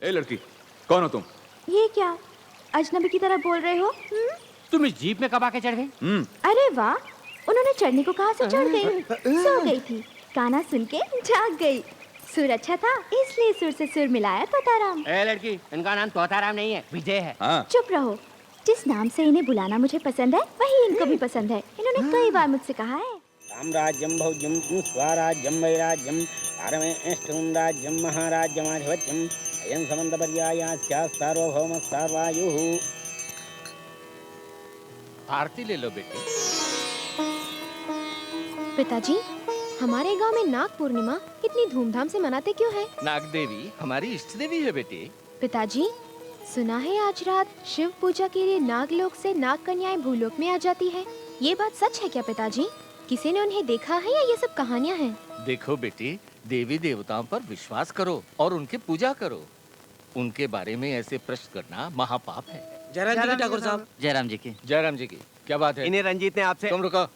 ए लड़की, कौन हो तुम? ये क्या अजनबी की तरह बोल रहे हो? तुम इस जीप में कब आके चढ़ गई? अरे वाह, उन्होंने चढ़ने को कहा से चढ़ गई। सो गई थी, गाना सुन के जाग गई। सुर अच्छा था इसलिए सुर से सुर मिलाया तोताराम। ए लड़की, इनका नाम तोताराम नहीं है, विजय है। हाँ। चुप रहो, जिस नाम से इन्हें बुलाना मुझे पसंद है वही इनको भी पसंद है। इन्होंने कई बार मुझसे कहा है साम्राज्यम भौज्यम स्वराज्यम वैराज्यम पारमेष्टम राज्यम महाराज्यमाधिपत्यम अयं समंतपर्यायास्या सार्वभौम सार्वायुः। आरती ले लो बेटी। पिताजी, हमारे गांव में नाग पूर्णिमा कितनी धूमधाम से मनाते क्यों है? नाग देवी हमारी इष्ट देवी है बेटी। पिताजी, सुना है आज रात शिव पूजा के लिए नागलोक से नाग कन्याएं भूलोक में आ जाती है। ये बात सच है क्या पिताजी? किसी ने उन्हें देखा है या ये सब कहानियाँ हैं? देखो बेटी, देवी देवताओं पर विश्वास करो और उनकी पूजा करो। उनके बारे में ऐसे प्रश्न करना महापाप है। जयराम जी ठाकुर साहब। जयराम जी की। जयराम जी की क्या बात है? इन्हें रंजीत ने आपसे। तुम रुको।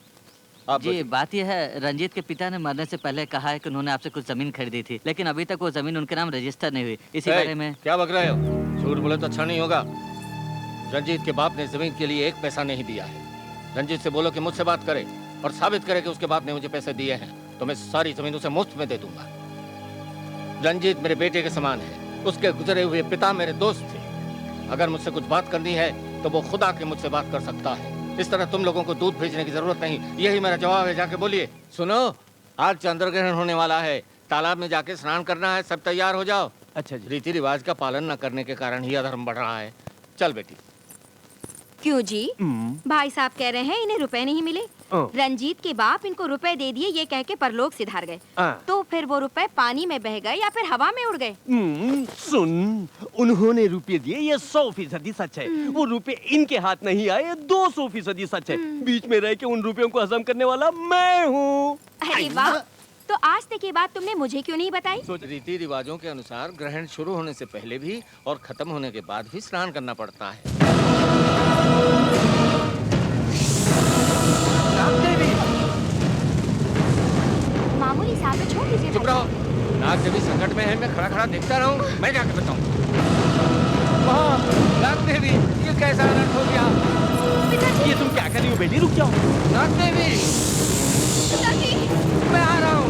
आप जी, बात यह है, रंजीत के पिता ने मरने से पहले कहा है कि उन्होंने आपसे कुछ जमीन खरीदी थी, लेकिन अभी तक वो जमीन उनके नाम रजिस्टर नहीं हुई। इसी बारे में क्या बक रहे हो? झूठ बोले तो अच्छा नहीं होगा। रंजीत के बाप ने जमीन के लिए एक पैसा नहीं दिया है। रंजीत से बोलो कि मुझसे बात करे और साबित करे कि उसके बाप ने मुझे पैसे दिए हैं, तो मैं सारी जमीन उसे मुफ्त में दे दूंगा। रंजीत मेरे बेटे के समान है। उसके गुजरे हुए पिता मेरे दोस्त थे। अगर मुझसे कुछ बात करनी है तो वो खुद आके मुझसे बात कर सकता है। इस तरह तुम लोगों को दूध भेजने की जरूरत नहीं। यही मेरा जवाब है। जाके बोलिए। सुनो, आज चंद्रग्रहण होने वाला है, तालाब में जाके स्नान करना है। सब तैयार हो जाओ। अच्छा जी। रीति रिवाज का पालन न करने के कारण ही अधर्म बढ़ रहा है। चल बेटी। क्यों जी? भाई साहब कह रहे हैं इन्हें रुपए नहीं मिले। रंजीत के बाप इनको रुपए दे दिए ये कह के परलोक सिधार गए। तो फिर वो रुपए पानी में बह गए या फिर हवा में उड़ गए? सुन, उन्होंने रुपए दिए ये 100% सच है। वो रुपए इनके हाथ नहीं आए 200% सच है। बीच में रह के उन रुपयों को हजम करने वाला मैं हूँ। अरे वाह, तो आज तक ये बात तुमने मुझे क्यों नहीं बताई? रीति रिवाजों के अनुसार ग्रहण शुरू होने से पहले भी और खत्म होने के बाद भी स्नान करना पड़ता है। मामूली साहब को छोड़ दीजिए। चुप रहो। नाग देवी संकट में है, मैं खड़ा खड़ा देखता रहूं? मैं जाके बताऊं। नाग देवी, ये कैसा अनर्थ हो गया? ये तुम क्या कर रही हो बेटी? रुक जाओ। नाग देवी, मैं आ रहा हूँ।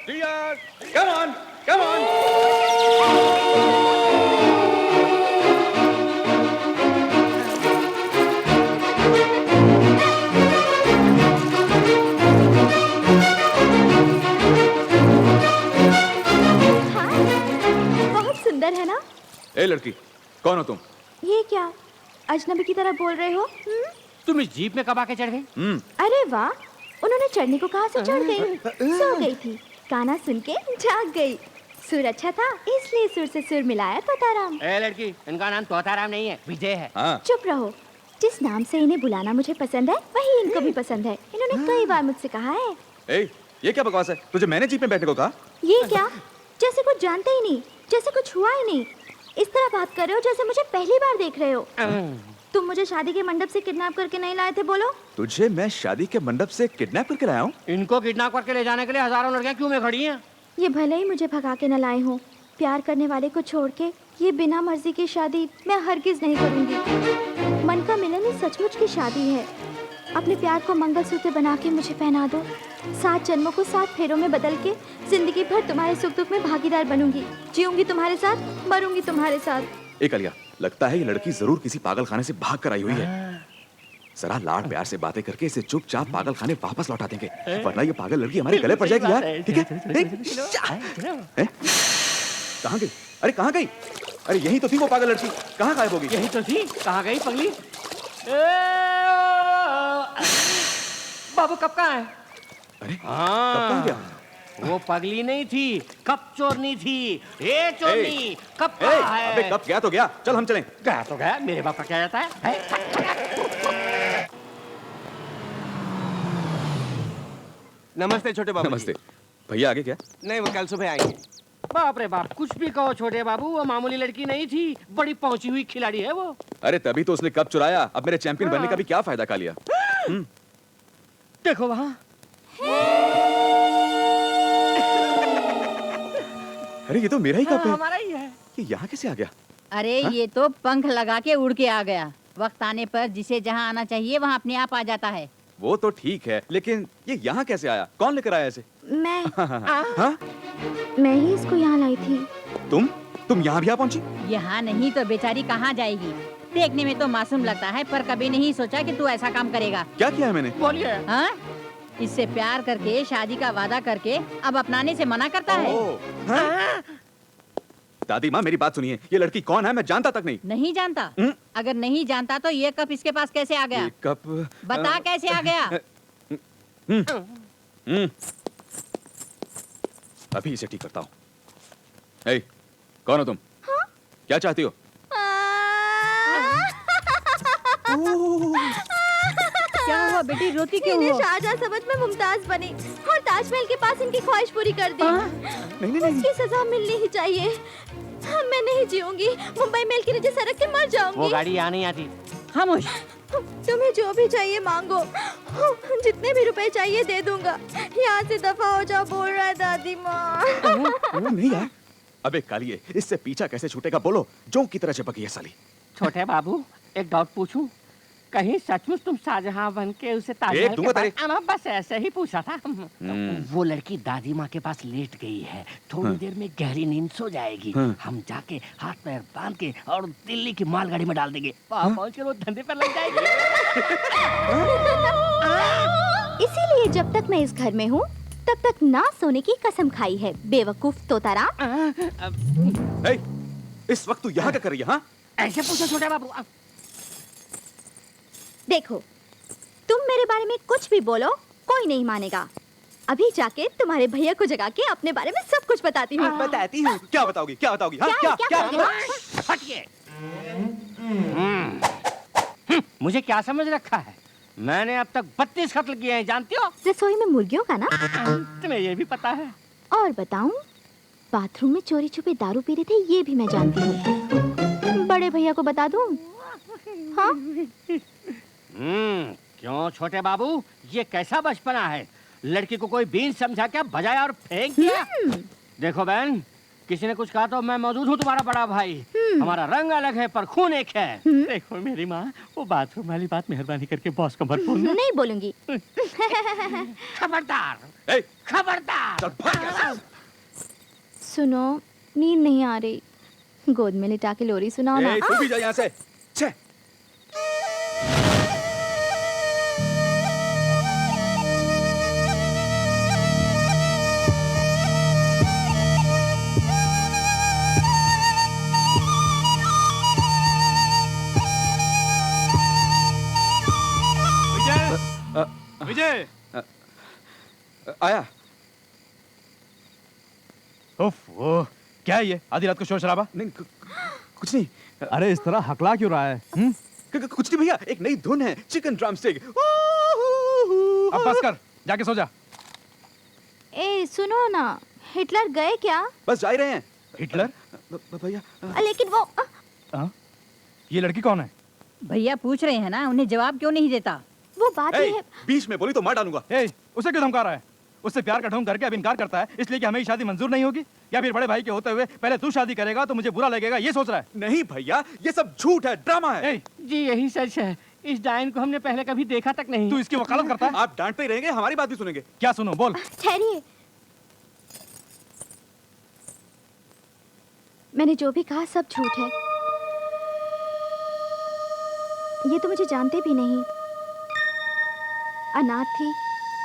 Dear, come on, come on. बहुत सुंदर है ना? ए लड़की, कौन हो तुम? ये क्या अजनबी की तरह बोल रहे हो? तुम इस जीप में कब आके चढ़ गई? अरे वाह, उन्होंने चढ़ने को कहा से चढ़ गई। सो गई थी, गाना सुन के जाग गई। सुर अच्छा था इसलिए सुर से सुर मिलाया तोताराम। ए लड़की, इनका नाम तोताराम नहीं है, विजय है। हाँ। चुप रहो, जिस नाम से इन्हें बुलाना मुझे पसंद है वही इनको भी पसंद है। इन्होंने कई बार मुझसे कहा है ए, ये क्या बकवास है? तुझे मैंने जीप में बैठने को कहा? ये क्या, जैसे कुछ जानते ही नहीं, जैसे कुछ हुआ ही नहीं। इस तरह बात कर रहे हो जैसे मुझे पहली बार देख रहे हो। तुम मुझे शादी के मंडप से किडनैप करके नहीं लाए थे, बोलो। तुझे मैं शादी के मंडप से किडनैप करके लाया हूँ? इनको किडनैप करके ले जाने के लिए हजारों लड़कियां क्यों में खड़ी हैं? ये भले ही मुझे भगा के न लाए हो, प्यार करने वाले को छोड़ के ये बिना मर्जी की शादी मैं हरगिज नहीं करूंगी। मन का मिलन ही सचमुच की शादी है। अपने प्यार को मंगलसूत्र बना के मुझे पहना दो। 7 जन्मों को 7 फेरों में बदल के जिंदगी भर तुम्हारे सुख दुख में भागीदार बनूंगी। जीऊंगी तुम्हारे साथ, मरूंगी तुम्हारे साथ। एक अलिया, लगता है ये लड़की जरूर किसी पागल खाने से भाग कर आई हुई है। जरा लाड प्यार से बातें करके इसे चुपचाप पागल खाने वापस लौटा देंगे, वरना ये पागल लड़की हमारे गले पड़ जाएगी यार। ठीक है? कहाँ गई? अरे कहाँ गई? अरे यही तो थी वो पागल लड़की, कहाँ गायब होगी? यही तो थी, कहाँ गई पगली? बाबू कब का है? अरे कब कहाँ गया? वो पगली नहीं थी, कप चोरनी थी। ए चोरनी, कप कहाँ है? अबे कप गया तो गया, चल हम चलें। गया तो गया, मेरे बाप का क्या जाता है? नमस्ते छोटे बाबू। नमस्ते भैया, आगे क्या? नहीं, वो कल सुबह आएंगे। बाप रे बाप, कुछ भी कहो छोटे बाबू, वो मामूली लड़की नहीं थी, बड़ी पहुंची हुई खिलाड़ी है वो। अरे तभी तो उसने कप चुराया, अब मेरे चैंपियन बनने का भी क्या फायदा खा लिया। देखो वहाँ। अरे ये तो मेरा ही कप है। हमारा ही है। ये यहाँ कैसे आ गया? अरे ये तो पंख लगा के उड़ के आ गया। वक्त आने पर जिसे जहाँ आना चाहिए वहाँ अपने आप आ जाता है। वो तो ठीक है, लेकिन ये यहाँ कैसे आया? कौन लेकर आया इसे? मैं हाँ? मैं ही इसको यहाँ लाई थी। तुम यहाँ भी आ पहुँची? यहाँ नहीं तो बेचारी कहाँ जाएगी? देखने में तो मासूम लगता है, पर कभी नहीं सोचा कि तू ऐसा काम करेगा। क्या किया है मैंने? बोलिए। हाँ? इससे प्यार करके शादी का वादा करके अब अपनाने से मना करता है। हाँ? दादी माँ मेरी बात सुनिए, ये लड़की कौन है? मैं जानता तक नहीं। नहीं जानता? अगर नहीं जानता तो ये कप इसके पास कैसे आ गया? ये कप बता कैसे आ गया? अभी इसे ठीक करता हूँ। ए, कौन हो तुम? हाँ? क्या चाहती हो? क्या हुआ बेटी, रोती क्यों हो? शाहजहां समझ में मुमताज बनी और ताजमहल के पास इनकी ख्वाहिश पूरी कर दी। नहीं। उसकी सजा मिलनी ही चाहिए। मैं नहीं जीऊंगी, मुंबई मेल की नीचे सड़क के मर जाऊंगी। वो गाड़ी यहाँ नहीं आती। खामोश। तुम्हें जो भी चाहिए मांगो, जितने भी रुपए चाहिए दे दूंगा। यहाँ से दफा हो जाओ, बोल रहा है दादी माँ। नहीं यार, अबे कालिए, इससे पीछा कैसे छूटेगा? बोलो, जोंक की तरह चिपकी है साली। छोटे बाबू, एक डाउट पूछूं? कहीं सचमुच तुम शाहजहां बन के उसे एक दूंगा तेरे। बस ऐसे ही पूछा था। वो लड़की दादी माँ के पास लेट गई है, थोड़ी देर में गहरी नींद सो जाएगी। हम जाके हाथ पैर बांध के और दिल्ली की मालगाड़ी में डाल देंगे। वहाँ पहुँच कर वो धंधे पर लग जाएगी। इसीलिए जब तक मैं इस घर में हूँ तब तक ना सोने की कसम खाई है, बेवकूफ तोताराम। इस वक्त तू यहाँ क्या कर रही है? हाँ? ऐसे पूछो छोटे बाबू। देखो, तुम मेरे बारे में कुछ भी बोलो, कोई नहीं मानेगा। अभी जाके तुम्हारे भैया को जगा के अपने बारे में सब कुछ बताती हूँ। बताती हूँ? क्या बताओगी? क्या बताओगी? हाँ? क्या? हटिए। मुझे क्या समझ रखा है? मैंने अब तक 32 कत्ल किए हैं, जानती हो? रसोई में मुर्गियों का ना? तुम्हें ये भी पता है? और बताऊं, बाथरूम में चोरी छुपे दारू पी रहे थे, ये भी मैं जानती हूँ। बड़े भैया को बता दूं? हाँ? क्यों छोटे बाबू, ये कैसा बचपना है? लड़की को कोई बीन समझा क्या बजाया और फेंक दिया? देखो बहन, किसी ने कुछ कहा तो मैं मौजूद हूँ, तुम्हारा बड़ा भाई। हमारा रंग अलग है पर खून एक है। देखो मेरी माँ, वो बाथरूम वाली बात मेहरबानी करके बॉस को मत बोलना। नहीं बोलूंगी। खबरदार, खबरदार। सुनो, नींद नहीं आ रही, गोद में लिटा के लोरी सुनाओ ना। तू भी जा यहाँ से। छे। विजय, आया। उफ, वो क्या है ये आधी रात को शोर शराबा? नहीं, कुछ नहीं। अरे इस तरह हकला क्यों रहा है? कुछ नहीं भैया, एक नई धुन है, चिकन ड्रमस्टिक। अब बस कर, जाके सो जा। ए सुनो ना, हिटलर गए क्या? बस जा ही रहे हैं। हिटलर? भैया। लेकिन वो ये लड़की कौन है? भैया पूछ रहे हैं ना, उन्हें जवाब क्यों नहीं देता? वो बात ये है। बीच में बोली तो मार डालूंगा। उसे क्यों धमका रहा है? उससे प्यार का ढोंग करके अब इनकार करता है, इसलिए कि हमें शादी मंजूर नहीं होगी? या फिर बड़े भाई के होते हुए पहले तू शादी करेगा तो मुझे बुरा लगेगा, ये सोच रहा है? नहीं भैया, ये सब झूठ है, ड्रामा है। जी यही सच है, इस डायन को हमने पहले कभी देखा तक नहीं। तू इसकी वकालत करता है? आप डांटते ही रहेंगे, हमारी बात भी सुनेंगे। क्या सुनो, बोल। ठहरिए, मैंने जो भी कहा सब झूठ है। ये तो मुझे जानते भी नहीं। अनाथ थी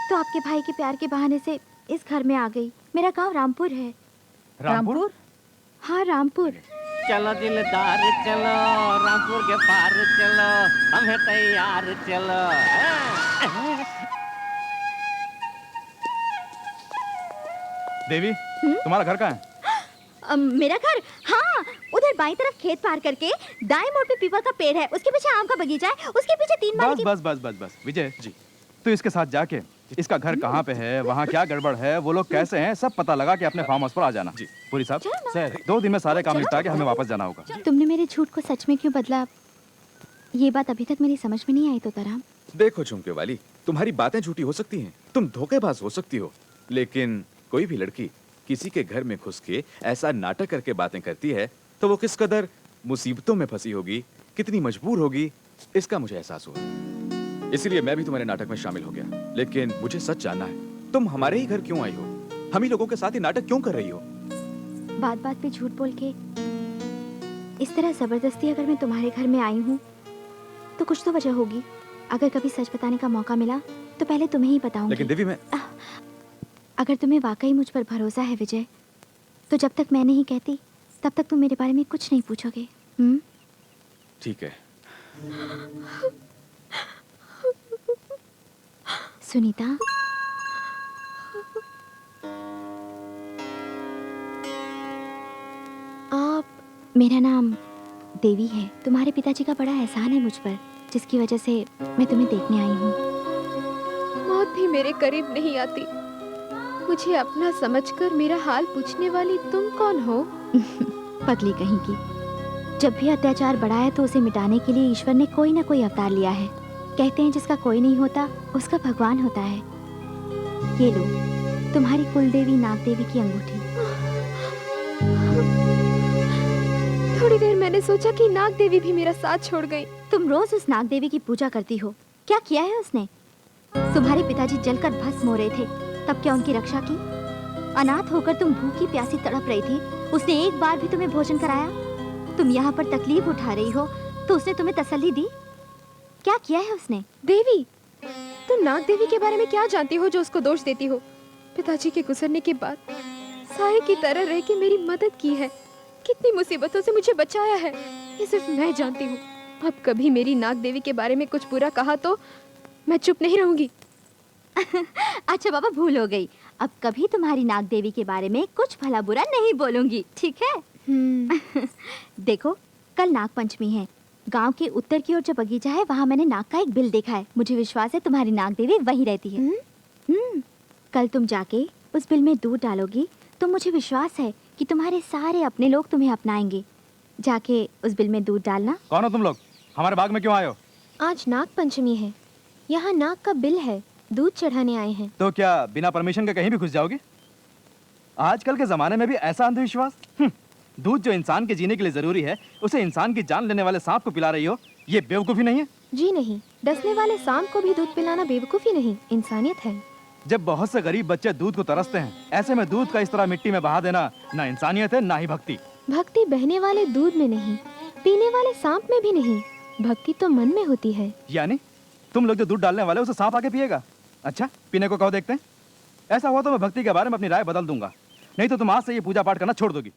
तो आपके भाई के प्यार के बहाने से इस घर में आ गई। मेरा गांव रामपुर है। रामपुर? हाँ रामपुर। चलो दिलदार चलो, रामपुर के पार चलो, हम है तैयार चलो। देवी तुम्हारा घर कहाँ है? मेरा घर, हाँ, उधर बाईं तरफ खेत पार करके दाएं मोड़ पे पीपल का पेड़ है, उसके पीछे आम का बगीचा है, उसके पीछे 3 माले की। बस विजय जी, तो इसके साथ जाके इसका घर कहाँ पे है, वहाँ क्या गड़बड़ है, वो लोग कैसे हैं, सब पता लगा के अपने फार्म हाउस पर आ जाना। जी पूरी साहब, सर 2 दिन में सारे काम निपटा के हमें वापस जाना होगा। तुमने मेरे झूठ को सच में क्यों बदला? ये बात अभी तक मेरी समझ में नहीं आई तोताराम। देखो झुमके वाली, तुम्हारी बातें झूठी हो सकती हैं, तुम धोखेबाज हो सकती हो, लेकिन कोई भी लड़की किसी के घर में घुस के ऐसा नाटक करके बातें करती है तो वो किस कदर मुसीबतों में फंसी होगी, कितनी मजबूर होगी, इसका मुझे एहसास हुआ। इसलिए मैं भी तुम्हारे नाटक में शामिल हो गया। लेकिन मुझे सच जानना है, तुम हमारे ही घर क्यों आई हो? हम ही लोगों के साथ ही नाटक क्यों कर रही हो? बात बात पे झूठ बोल के इस तरह जबरदस्ती अगर मैं तुम्हारे घर में आई हूँ तो कुछ तो वजह होगी। अगर कभी सच बताने का मौका मिला तो पहले तुम्हें ही बताऊंगी। लेकिन देवी, मैं अगर तुम्हें वाकई मुझ पर भरोसा है विजय, तो जब तक मैं नहीं कहती तब तक तुम मेरे बारे में कुछ नहीं पूछोगे। ठीक है। सुनीता, मेरा नाम देवी है। तुम्हारे पिताजी का बड़ा एहसान है मुझ पर, जिसकी वजह से मैं तुम्हें देखने आई हूँ। मौत भी मेरे करीब नहीं आती। मुझे अपना समझकर मेरा हाल पूछने वाली तुम कौन हो? पगली कहीं की। जब भी अत्याचार बढ़ा है तो उसे मिटाने के लिए ईश्वर ने कोई ना कोई अवतार लिया है। कहते हैं जिसका कोई नहीं होता उसका भगवान होता है। ये लो, तुम्हारी कुल देवी नाग देवी की अंगूठी। थोड़ी देर मैंने सोचा कि नाग देवी भी मेरा साथ छोड़ गई। तुम रोज उस नाग देवी की पूजा करती हो, क्या किया है उसने? तुम्हारे पिताजी जलकर भस्म हो रहे थे, तब क्या उनकी रक्षा की? अनाथ होकर तुम भूखी प्यासी तड़प रही थी, उसने एक बार भी तुम्हें भोजन कराया? तुम यहाँ पर तकलीफ उठा रही हो तो उसने तुम्हें तसल्ली दी? क्या किया है उसने? देवी, तुम नाग देवी के बारे में क्या जानती हो जो उसको दोष देती हो? पिताजी के गुजरने के बाद साये की तरह रह के मेरी मदद की है, कितनी मुसीबतों से मुझे बचाया है, ये सिर्फ मैं जानती हूँ। अब कभी मेरी नाग देवी के बारे में कुछ बुरा कहा तो मैं चुप नहीं रहूंगी। अच्छा बाबा, भूल हो गई, अब कभी तुम्हारी नाग देवी के बारे में कुछ भला बुरा नहीं बोलूंगी, ठीक है? देखो, कल नाग पंचमी है। गांव के उत्तर की ओर जो बगीचा है वहाँ मैंने नाग का एक बिल देखा है। मुझे विश्वास है तुम्हारी नाग देवी वहीं रहती है। कल तुम जाके उस बिल में दूध डालोगी तो मुझे विश्वास है कि तुम्हारे सारे अपने लोग तुम्हें अपनाएंगे। जाके उस बिल में दूध डालना। कौन हो तुम लोग? हमारे बाग में क्यों आए हो? आज नाग पंचमी है, यहाँ नाग का बिल है, दूध चढ़ाने आए हैं। तो क्या बिना परमिशन के कहीं भी घुस जाओगे? आजकल के जमाने में भी ऐसा अंधविश्वास? दूध जो इंसान के जीने के लिए जरूरी है, उसे इंसान की जान लेने वाले सांप को पिला रही हो, ये बेवकूफी नहीं है? जी नहीं, डसने वाले सांप को भी दूध पिलाना बेवकूफी नहीं, इंसानियत है। जब बहुत से गरीब बच्चे दूध को तरसते हैं, ऐसे में दूध का इस तरह मिट्टी में बहा देना ना इंसानियत है ना ही भक्ति। भक्ति बहने वाले दूध में नहीं, पीने वाले सांप में भी नहीं, भक्ति तो मन में होती है। यानी तुम लोग जो दूध डालने वाले उसे सांप आके पिएगा? अच्छा, पीने को कहो देखते हैं। ऐसा हुआ तो मैं भक्ति के बारे में अपनी राय बदल दूंगा, नहीं तो तुम आज से ये पूजा पाठ करना छोड़ दोगी।